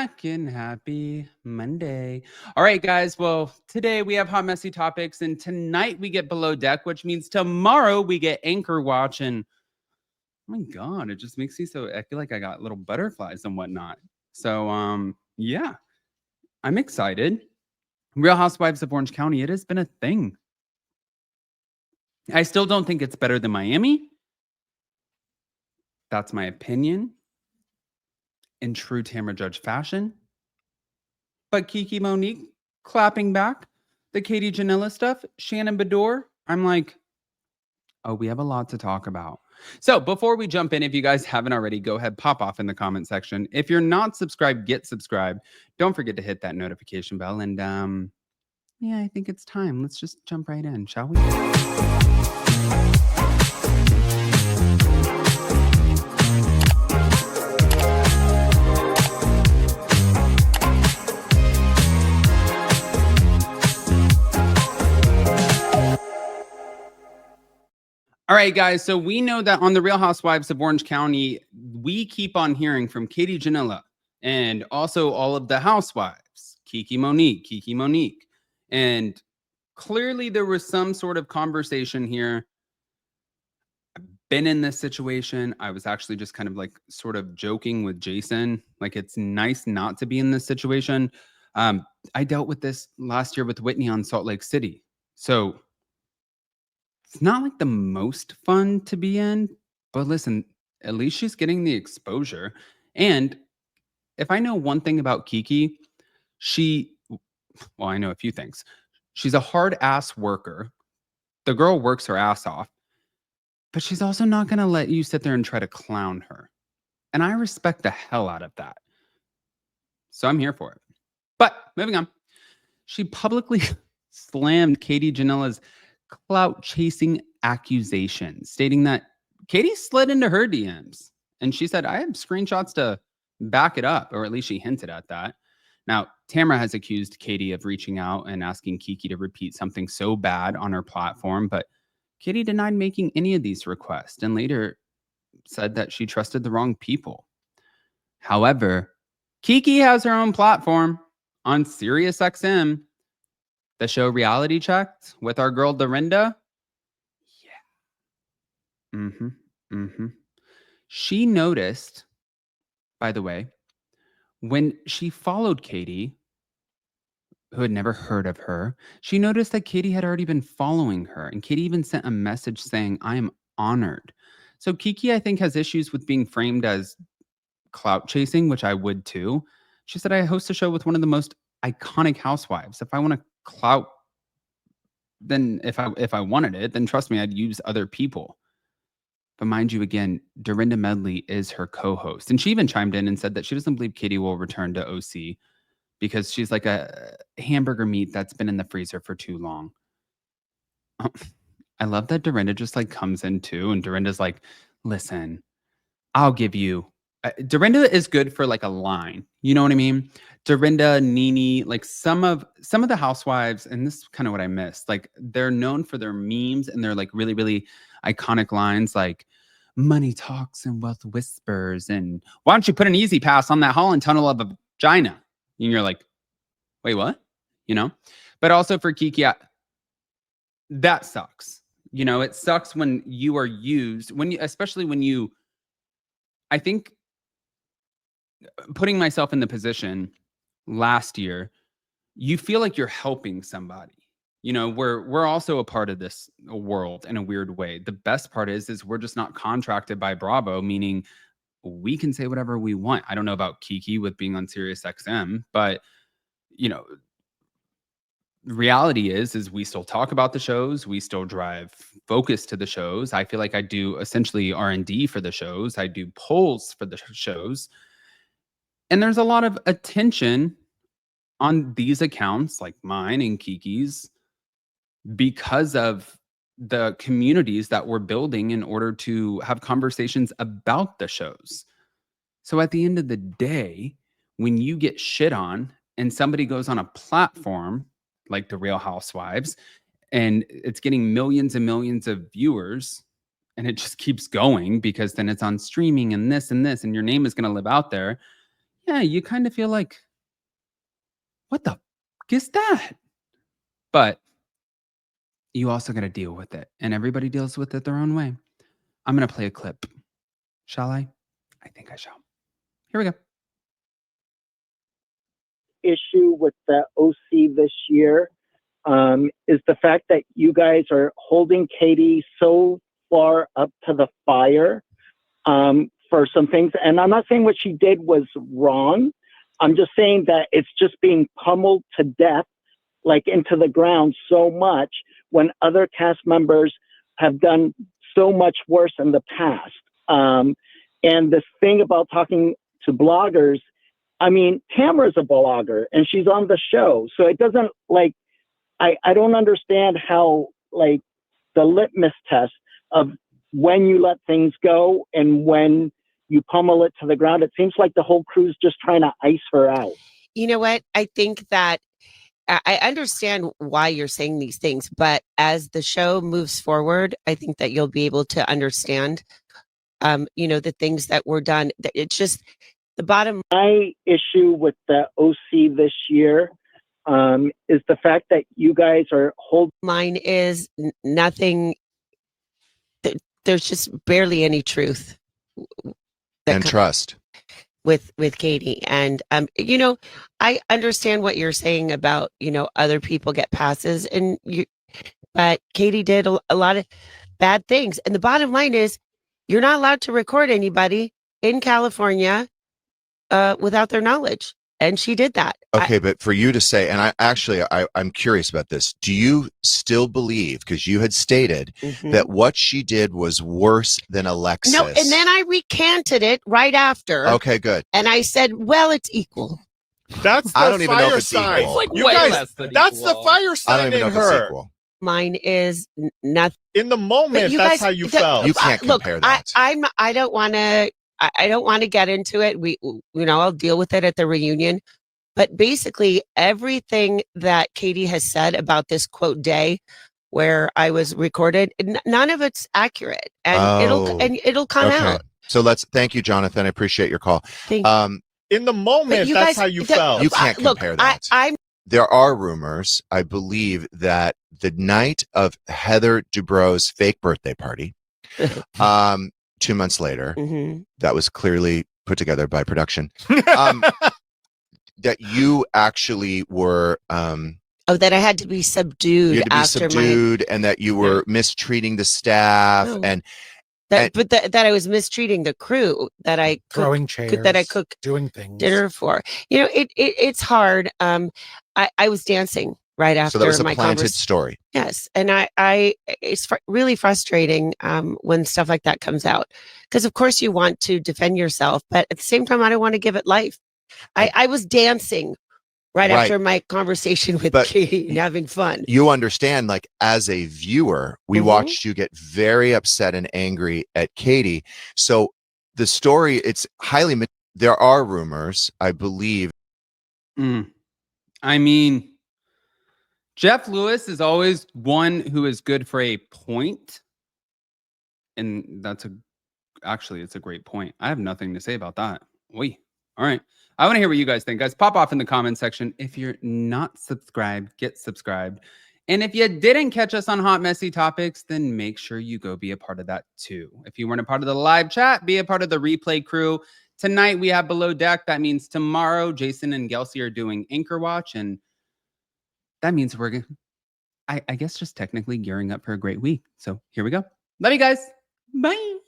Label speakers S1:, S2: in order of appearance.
S1: back and happy Monday. All right, guys. Well, today we have hot, messy topics, and tonight we get Below Deck, which means tomorrow we get Anchor Watch. And oh my God, it just makes me so, I feel like I got little butterflies and whatnot. So, yeah, I'm excited. Real Housewives of Orange County, it has been a thing. I still don't think it's better than Miami. That's my opinion. In true Tamra Judge fashion. But Kiki Monique clapping back, the Katie Ginella stuff, Shannon Bedore, I'm like, oh, we have a lot to talk about. So before we jump in, if you guys haven't already, go ahead, pop off in the comment section. If you're not subscribed, get subscribed. Don't forget to hit that notification bell. And yeah, I think it's time. Let's just jump right in, shall we? All right, guys. So we know that on the Real Housewives of Orange County, we keep on hearing from Katie Ginella and also all of the housewives, Kiki Monique. And clearly there was some sort of conversation here. I've been in this situation. I was actually just kind of like sort of joking with Jason. Like, it's nice not to be in this situation. I dealt with this last year with Whitney on Salt Lake City. So it's not like the most fun to be in, but listen, at least she's getting the exposure. And if I know one thing about Kiki, well, I know a few things. She's a hard ass worker. The girl works her ass off, but she's also not going to let you sit there and try to clown her. And I respect the hell out of that. So I'm here for it. But moving on, she publicly slammed Katie Ginella's clout chasing accusations, stating that Katie slid into her DMs. And she said, I have screenshots to back it up, or at least she hinted at that. Now, Tamra has accused Katie of reaching out and asking Kiki to repeat something so bad on her platform, but Katie denied making any of these requests and later said that she trusted the wrong people. However, Kiki has her own platform on SiriusXM. The show Reality Checked with our girl Dorinda. Yeah. She noticed, by the way, when she followed Katie, who had never heard of her, she noticed that Katie had already been following her. And Katie even sent a message saying, I am honored. So Kiki, I think, has issues with being framed as clout chasing, which I would too. She said, I host a show with one of the most iconic housewives. If I want to clout, then if I wanted it, then trust me, I'd use other people. But mind you, again, Dorinda Medley is her co-host. And she even chimed in and said that she doesn't believe Katie will return to OC because she's like a hamburger meat that's been in the freezer for too long. I love that Dorinda just like comes in too. And Dorinda's like, listen, I'll give you. Dorinda is good for like a line. You know what I mean? Dorinda, Nene, like some of the housewives, and this is kind of what I missed. Like, they're known for their memes and they're like really, really iconic lines like money talks and wealth whispers. And why don't you put an easy pass on that Holland tunnel of a vagina? And you're like, wait, what? You know? But also for Kiki, that sucks. You know, it sucks when you are used, especially when you, I think, putting myself in the position last year, you feel like you're helping somebody. You know, we're also a part of this world in a weird way. The best part is we're just not contracted by Bravo, meaning we can say whatever we want. I don't know about Kiki with being on SiriusXM, but you know, reality is we still talk about the shows. We still drive focus to the shows. I feel like I do essentially R&D for the shows. I do polls for the shows. And there's a lot of attention on these accounts like mine and Kiki's because of the communities that we're building in order to have conversations about the shows. So at the end of the day, when you get shit on and somebody goes on a platform like the Real Housewives and it's getting millions and millions of viewers and it just keeps going because then it's on streaming and this and your name is going to live out there. yeah, you kind of feel like, what the f is that? But you also got to deal with it, and everybody deals with it their own way. I'm going to play a clip. Shall I? I think I shall. Here we go.
S2: Issue with the OC this year is the fact that you guys are holding Katie so far up to the fire for some things. And I'm not saying what she did was wrong. I'm just saying that it's just being pummeled to death, like into the ground so much when other cast members have done so much worse in the past. And this thing about talking to bloggers, I mean, Tamara's a blogger and she's on the show. So it doesn't like, I don't understand how like the litmus test of when you let things go and when you pummel it to the ground. It seems like the whole crew's just trying to ice her out.
S3: You know what? I think that I understand why you're saying these things, but as the show moves forward, I think that you'll be able to understand, the things that were done. It's just the bottom.
S2: My issue with the OC this year is the fact that you guys are holding.
S3: Mine is nothing. There's just barely any truth
S4: and trust
S3: with Katie. And, I understand what you're saying about, other people get passes but Katie did a lot of bad things. And the bottom line is you're not allowed to record anybody in California without their knowledge. And she did that.
S4: Okay, but for you to say, and I'm curious about this. Do you still believe, because you had stated that what she did was worse than Alexis?
S3: No, and then I recanted it right after.
S4: Okay, good.
S3: And I said, well, it's equal.
S5: That's the
S4: I don't even know if
S5: fire
S4: it's
S5: sign.
S4: equal.
S3: Like
S5: You
S3: way
S5: guys,
S3: less than
S5: that's
S3: equal.
S5: the fire
S4: I don't
S5: sign
S4: even know
S5: in
S4: if it's
S5: her.
S4: equal.
S3: Mine is nothing.
S5: In the moment, that's how you felt.
S4: You can't compare that.
S3: I don't want to get into it. I'll deal with it at the reunion. But basically, everything that Katie has said about this quote day where I was recorded, none of it's accurate, and it'll come out.
S4: So thank you, Jonathan. I appreciate your call.
S5: In the moment, that's how you felt.
S4: You can't compare that. There are rumors, I believe, that the night of Heather Dubrow's fake birthday party, 2 months later, that was clearly put together by production. That you actually were
S3: that I had to be subdued.
S4: You had to be subdued, and that you were mistreating the staff, that
S3: I was mistreating the crew, that I
S6: throwing chairs,
S3: that I cook
S6: doing things
S3: dinner for. It's hard. I was dancing right after.
S4: So that was a
S3: my
S4: planted story.
S3: Yes, and it's really frustrating when stuff like that comes out, because of course you want to defend yourself, but at the same time I don't want to give it life. I was dancing right after my conversation with Katie and having fun.
S4: You understand, like, as a viewer, we watched you get very upset and angry at Katie. So the story, it's highly, there are rumors, I believe.
S1: I mean, Jeff Lewis is always one who is good for a point. And it's a great point. I have nothing to say about that. All right. I want to hear what you guys think. Guys, pop off in the comment section. If you're not subscribed, get subscribed. And if you didn't catch us on Hot Messy Topics, then make sure you go be a part of that too. If you weren't a part of the live chat, be a part of the replay crew. Tonight we have Below Deck. That means tomorrow Jason and Gelsey are doing Anchor Watch. And that means we're, I guess, just technically gearing up for a great week. So here we go. Love you guys. Bye.